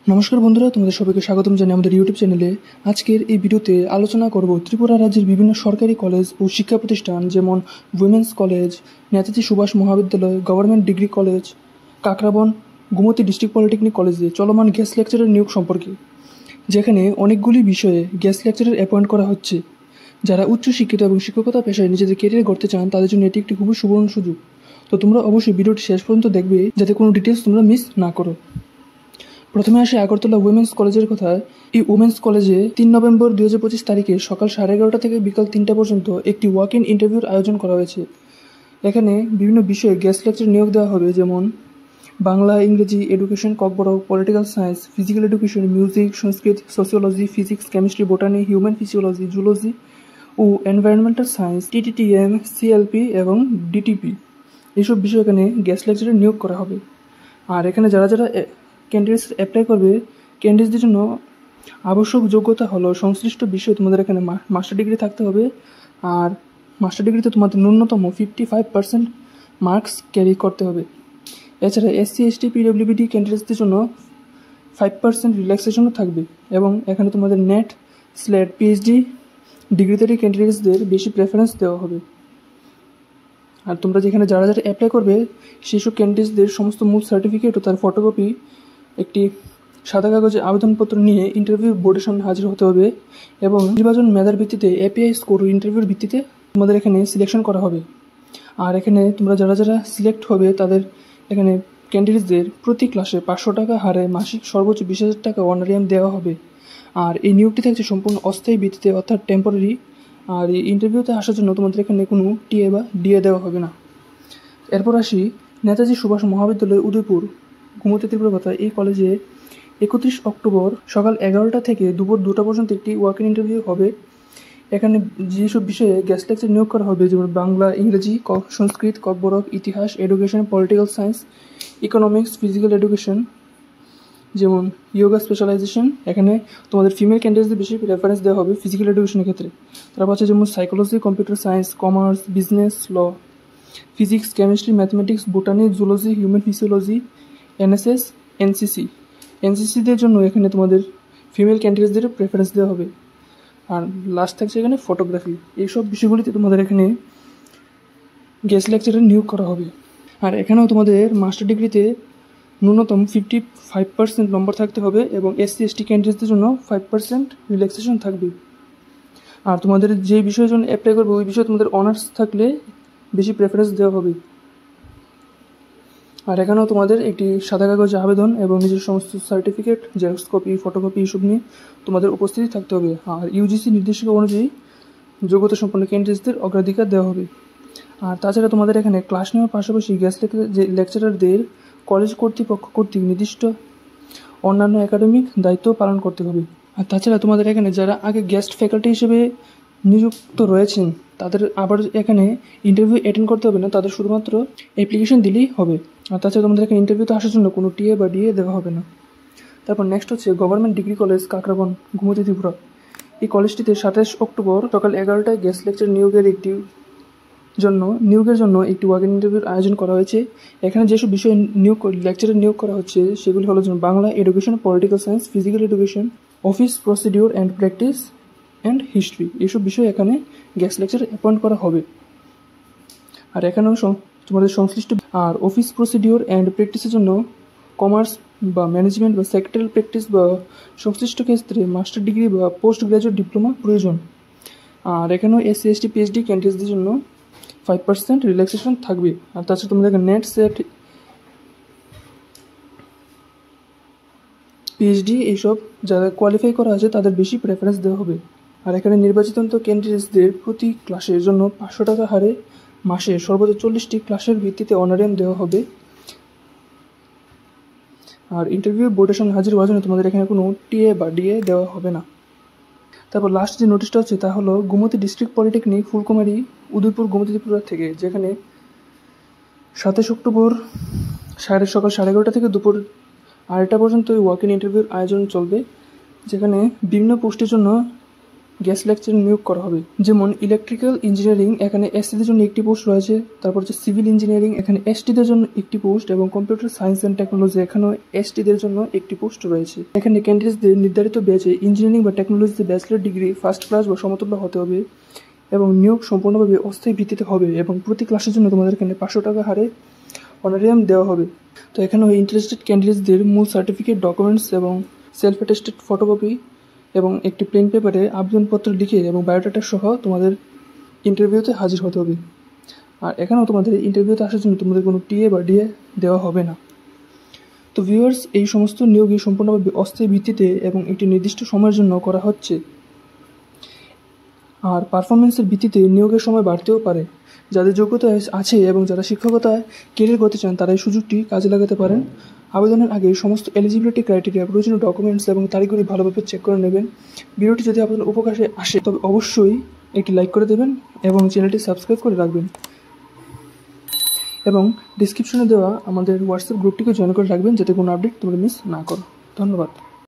নমস্কার বন্ধুরা, তোমাদের সবাইকে স্বাগতম জানাই আমাদের ইউটিউব চ্যানেলে। আজকের এই ভিডিওতে আলোচনা করব ত্রিপুরা রাজ্যের বিভিন্ন সরকারি কলেজ ও শিক্ষা প্রতিষ্ঠান যেমন উইমেন্স কলেজ, নেতাজি সুভাষ মহাবিদ্যালয়, government degree college, Kakraban, Gomati district polytechnic কলেজে চলমান গেস্ট লেকচারের নিয়োগ সম্পর্কে, যেখানে অনেকগুলি বিষয়ে গেস্ট লেকচারার অ্যাপয়েন্ট করা হচ্ছে। যারা উচ্চশিক্ষিত এবং শিক্ষকতা পেশায় নিজেদের কেরিয়ার গড়তে চান তাদের জন্য এটি একটি খুবই সুবর্ণ সুযোগ। তো তোমরা অবশ্যই ভিডিওটি শেষ পর্যন্ত দেখবে যাতে কোনো ডিটেলস তোমরা মিস না করো। প্রথমে আসে আগরতলা উইমেন্স কলেজের কথা। এই উমেন্স কলেজে 3 নভেম্বর 2025 তারিখে সকাল 11:30 থেকে বিকাল 3টা পর্যন্ত একটি ওয়াক ইন ইন্টারভিউর আয়োজন করা হয়েছে। এখানে বিভিন্ন বিষয়ে গেস্ট লেকচার নিয়োগ দেওয়া হবে, যেমন বাংলা, ইংরেজি, education, Kokborok, political science, physical education, music, Sanskrit, sociology, physics, chemistry, botany, human physiology, zoology ও এনভায়রনমেন্টাল সায়েন্স, টিটিটিএম, সিএলপি এবং ডিটিপি এইসব বিষয় এখানে গেস্ট লেকচারে নিয়োগ করা হবে। আর এখানে যারা যারা ক্যান্ডিডেটস অ্যাপ্লাই করবে, ক্যান্ডিডেটসদের জন্য আবশ্যক যোগ্যতা হলো সংশ্লিষ্ট বিষয়ে তোমাদের এখানে মাস্টার ডিগ্রি থাকতে হবে। আর মাস্টার ডিগ্রিতে তোমাদের ন্যূনতম 55% মার্কস ক্যারি করতে হবে। এছাড়া এসসি, এসটি, পিডব্লিউডি ক্যান্ডিডেটসদের জন্য 5% রিল্যাক্সেশনও থাকবে। এবং এখানে তোমাদের নেট, স্লেট, পিএইচডি ডিগ্রিধারী ক্যান্ডিডেটসদের বেশি প্রেফারেন্স দেওয়া হবে। আর তোমরা যেখানে যারা যারা অ্যাপ্লাই করবে সেসব ক্যান্ডিডেটসদের সমস্ত মূল সার্টিফিকেট ও তার ফটোকপি একটি সাদা কাগজে আবেদনপত্র নিয়ে ইন্টারভিউ বোর্ডের সামনে হাজির হতে হবে। এবং নির্বাচন মেধার ভিত্তিতে এপিআই স্কোর ও ইন্টারভিউর ভিত্তিতে তোমাদের এখানে সিলেকশন করা হবে। আর এখানে তোমরা যারা যারা সিলেক্ট হবে তাদের এখানে ক্যান্ডিডেটসদের প্রতি ক্লাসে 500 টাকা হারে মাসিক সর্বোচ্চ 20,000 টাকা অনারিয়াম দেওয়া হবে। আর এই নিয়োগটি থাকছে সম্পূর্ণ অস্থায়ী ভিত্তিতে, অর্থাৎ টেম্পোরারি। আর এই ইন্টারভিউতে আসার জন্য তোমাদের এখানে কোনো টিএ বা ডিএ দেওয়া হবে না। এরপর আসি নেতাজি সুভাষ মহাবিদ্যালয়, উদয়পুর, গোমতী, ত্রিপুরা কথা। এই কলেজে 31 অক্টোবর সকাল 11টা থেকে দুপুর 2টা পর্যন্ত একটি ওয়াক ইন ইন্টারভিউ হবে। এখানে যেসব বিষয়ে গেস্ট লেকচার নিয়োগ করা হবে, যেমন বাংলা, ইংরেজি, সংস্কৃত, ককবরক, ইতিহাস, education, political science, economics, physical education, যেমন ইয়োগা স্পেশালাইজেশন। এখানে তোমাদের ফিমেল ক্যান্ডিডেটসদের বেশি প্রেফারেন্স দেওয়া হবে ফিজিক্যাল এডুকেশনের ক্ষেত্রে। তারপর আছে যেমন psychology, computer science, commerce, business, law, physics, chemistry, mathematics, botany, zoology, human physiology, NSS, NCC. এনসিসিদের জন্য এখানে তোমাদের ফিমেল ক্যান্ডিডেটসদের প্রেফারেন্স দেওয়া হবে। আর লাস্ট থাকছে এখানে ফটোগ্রাফি। এইসব বিষয়গুলিতে তোমাদের এখানে গেস্ট লেকচারে নিয়োগ করা হবে। আর এখানেও তোমাদের মাস্টার ডিগ্রিতে ন্যূনতম 55% নম্বর থাকতে হবে এবং এসসি, এসটি ক্যান্ডিডেটসদের জন্য 5% রিল্যাক্সেশন থাকবে। আর তোমাদের যে বিষয়ের জন্য অ্যাপ্লাই করবে ওই বিষয়ে তোমাদের অনার্স থাকলে বেশি প্রেফারেন্স দেওয়া হবে। আর এখানেও তোমাদের একটি সাদা কাগজে আবেদন এবং নিজের সমস্ত সার্টিফিকেট, জেরক্স কপি, ফটোকপি এইসব নিয়ে তোমাদের উপস্থিতি থাকতে হবে। আর ইউজিসি নির্দেশিকা অনুযায়ী যোগ্যতা সম্পন্ন ক্যান্ডিডেটসদের অগ্রাধিকার দেওয়া হবে। আর তাছাড়া তোমাদের এখানে ক্লাস নেওয়ার পাশাপাশি গেস্ট লেকচারারদের কলেজ কর্তৃপক্ষ কর্তৃক নির্দিষ্ট অন্যান্য একাডেমিক দায়িত্ব পালন করতে হবে। আর তাছাড়া তোমাদের এখানে যারা আগে গেস্ট ফ্যাকাল্টি হিসেবে নিযুক্ত রয়েছেন তাদের আবার এখানে ইন্টারভিউ অ্যাটেন্ড করতে হবে না, তাদের শুধুমাত্র অ্যাপ্লিকেশন দিলেই হবে। আর তাছাড়া তোমাদের এখানে ইন্টারভিউতে আসার জন্য কোনো টিএ বা ডিএ দেওয়া হবে না। তারপর নেক্সট হচ্ছে government degree college, Kakraban, Gomati, Tripura. এই কলেজটিতে 27 অক্টোবর সকাল 11টায় গেস্ট লেকচার নিয়োগের জন্য একটি ওয়াক ইন ইন্টারভিউর আয়োজন করা হয়েছে। এখানে যেসব বিষয়ে লেকচারে নিয়োগ করা হচ্ছে সেগুলি হলো যেমন Bangla, education, political science, physical education, office procedure and practice and history. এইসব বিষয়ে এখানে গেস্ট লেকচার অ্যাপয়েন্ট করা হবে। আর এখানেও তোমাদের সংশ্লিষ্ট আর অফিস প্রসিডিওর অ্যান্ড প্র্যাকটিসের জন্য কমার্স বা ম্যানেজমেন্ট বা সেক্টরাল প্র্যাকটিস বা সংশ্লিষ্ট ক্ষেত্রে মাস্টার ডিগ্রি বা পোস্ট গ্র্যাজুয়েট ডিপ্লোমা প্রয়োজন। আর এখানেও এসসি, এসটি, পিএইচডি ক্যান্ডিডেটসদের জন্য 5% রিল্যাক্সেশন থাকবে। আর তাছাড়া তোমাদের নেট, সেট, পিএইচডি এইসব যারা কোয়ালিফাই করা আছে তাদের বেশি প্রেফারেন্স দেওয়া হবে। আর এখানে নির্বাচিত ক্যান্ডিডেটসদের প্রতি ক্লাসের জন্য 500 টাকা হারে মাসে সর্বোচ্চ 40টি ক্লাসের ভিত্তিতে অনারিয়াম দেওয়া হবে। আর ইন্টারভিউ বোর্ডের সামনে হাজির হওয়ার জন্য তোমাদের এখানে কোনো টিএ বা ডিএ দেওয়া হবে না। তারপর লাস্ট যে নোটিশটা হচ্ছে তা হলো গোমতী ডিস্ট্রিক্ট পলিটেকনিক, ফুলকুমারী, উদয়পুর, গোমতী, ত্রিপুরা থেকে, যেখানে 27 অক্টোবর সকাল 11:30 থেকে দুপুর 2:30 পর্যন্ত ওয়াক ইন ইন্টারভিউর আয়োজন চলবে। যেখানে বিভিন্ন পোস্টের জন্য গ্যাস লেকচারার নিয়োগ করা হবে। যেমন ইলেকট্রিক্যাল ইঞ্জিনিয়ারিং, এখানে এসসিদের জন্য একটি পোস্ট রয়েছে। তারপর হচ্ছে সিভিল ইঞ্জিনিয়ারিং, এখানে এসটিদের জন্য একটি পোস্ট, এবং কম্পিউটার সায়েন্স অ্যান্ড টেকনোলজি, এখানেও এসটিদের জন্য একটি পোস্ট রয়েছে। এখানে ক্যান্ডিডেটসদের নির্ধারিত ব্যাচে ইঞ্জিনিয়ারিং বা টেকনোলজিতে ব্যাচেলর ডিগ্রি ফার্স্ট ক্লাস বা সমতুল্য হতে হবে, এবং নিয়োগ সম্পূর্ণভাবে অস্থায়ী ভিত্তিতে হবে, এবং প্রতি ক্লাসের জন্য তোমাদের এখানে 500 টাকা হারে অনারিয়াম দেওয়া হবে। তো এখানে ইন্টারেস্টেড ক্যান্ডিডেটসদের মূল সার্টিফিকেট, ডকুমেন্টস এবং সেলফ অ্যাটেস্টেড ফটোকপি এবং একটি প্লেন পেপারে আবেদনপত্র লিখে এবং বায়োডাটা সহ তোমাদের ইন্টারভিউতে হাজির হতে হবে। আর এখানেও তোমাদের ইন্টারভিউতে আসার জন্য তোমাদের কোনো টিএ বা ডিএ দেওয়া হবে না। তো ভিউয়ার্স, এই সমস্ত নিয়োগই সম্পূর্ণভাবে অস্থায়ী ভিত্তিতে এবং একটি নির্দিষ্ট সময়ের জন্য করা হচ্ছে। আর পারফরমেন্সের ভিত্তিতে নিয়োগের সময় বাড়তেও পারে। যাদের যোগ্যতা আছে এবং যারা শিক্ষকতায় কেরিয়ার করতে চান তারা এই সুযোগটি কাজে লাগাতে পারেন। আবেদনের আগে সমস্ত এলিজিবিলিটি ক্রাইটেরিয়া, প্রয়োজনীয় ডকুমেন্টস এবং তারিখগুলি ভালোভাবে চেক করে নেবেন। ভিডিওটি যদি আপনাদের উপকারে আসে তবে অবশ্যই একটি লাইক করে দেবেন এবং চ্যানেলটি সাবস্ক্রাইব করে রাখবেন, এবং ডিসক্রিপশনে দেওয়া আমাদের হোয়াটসঅ্যাপ গ্রুপটিকে জয়েন করে রাখবেন যাতে কোনো আপডেট তোমরা মিস না করো। ধন্যবাদ।